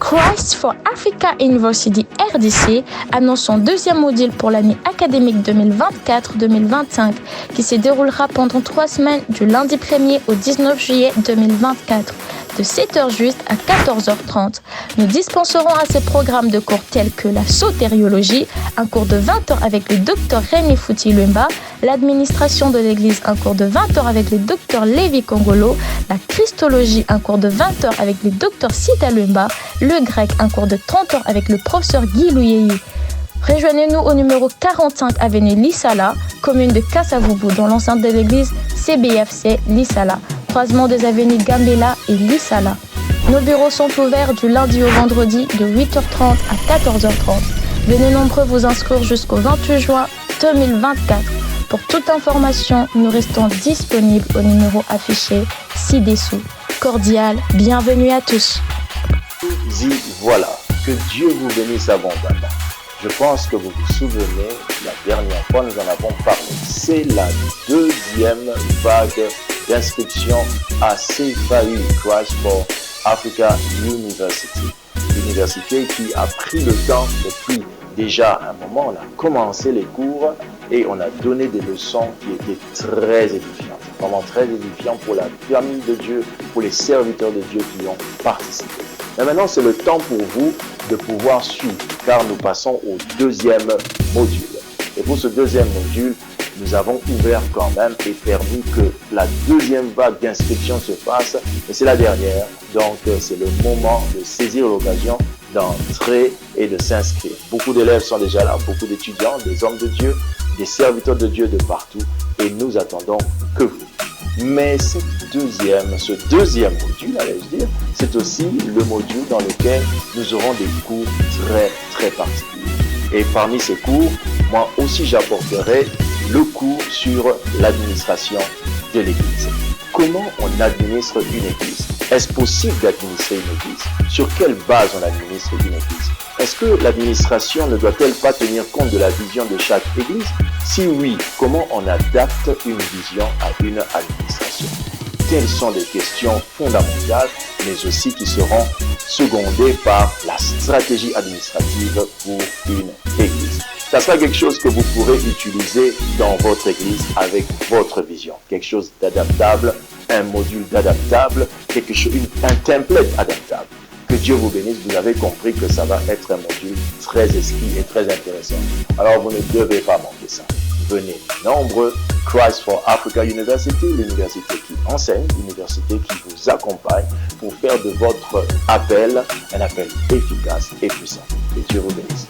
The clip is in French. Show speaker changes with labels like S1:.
S1: Christ for Africa University RDC annonce son deuxième module pour l'année académique 2024-2025 qui se déroulera pendant 3 semaines du lundi 1er au 19 juillet 2024 de 7h juste à 14h30. Nous dispenserons à ces programmes de cours tels que la sotériologie, un cours de 20h avec le Dr Rémi Fouti-Lumba, l'administration de l'Église, un cours de 20h avec le Dr Lévi Kongolo, la christologie, un cours de 20h avec le Dr Sita Lumba, le grec, un cours de 30h avec le professeur Guy Louyeyi. Rejoignez-nous au numéro 45 avenue Lissala, commune de Kassavoubou, dans l'enceinte de l'église CBFC Lissala, croisement des avenues Gambela et Lissala. Nos bureaux sont ouverts du lundi au vendredi de 8h30 à 14h30. Venez nombreux vous inscrire jusqu'au 28 juin 2024. Pour toute information, nous restons disponibles au numéro affiché ci-dessous. Cordial, bienvenue à tous.
S2: Y voilà, que Dieu vous bénisse abondamment. Je pense que vous vous souvenez, la dernière fois nous en avons parlé. C'est la deuxième vague d'inscription à CFAU, Christ for Africa University. L'université qui a pris le temps depuis déjà un moment, on a commencé les cours et on a donné des leçons qui étaient très édifiantes. Vraiment très édifiantes pour la famille de Dieu, pour les serviteurs de Dieu qui ont participé. Mais maintenant, c'est le temps pour vous de pouvoir suivre, car nous passons au deuxième module. Et pour ce deuxième module, nous avons ouvert quand même et permis que la deuxième vague d'inscription se fasse. Et c'est la dernière, donc c'est le moment de saisir l'occasion d'entrer et de s'inscrire. Beaucoup d'élèves sont déjà là, beaucoup d'étudiants, des hommes de Dieu, des serviteurs de Dieu de partout. Et nous attendons que vous. Mais ce deuxième module, allais-je dire, c'est aussi le module dans lequel nous aurons des cours très, très particuliers. Et parmi ces cours, moi aussi j'apporterai le cours sur l'administration de l'Église. Comment on administre une Église? Est-ce possible d'administrer une Église? Sur quelle base on administre une Église? Est-ce que l'administration ne doit-elle pas tenir compte de la vision de chaque Église? Si oui, comment on adapte une vision à une administration? Telles sont des questions fondamentales, mais aussi qui seront secondées par la stratégie administrative pour une Église. Ça sera quelque chose que vous pourrez utiliser dans votre Église avec votre vision. Quelque chose d'adaptable, un module d'adaptable, un template adaptable. Que Dieu vous bénisse, vous avez compris que ça va être un module très exquis et très intéressant. Alors vous ne devez pas manquer ça. Venez nombreux, Christ for Africa University, l'université qui enseigne, l'université qui vous accompagne pour faire de votre appel un appel efficace et puissant. Que Dieu vous bénisse.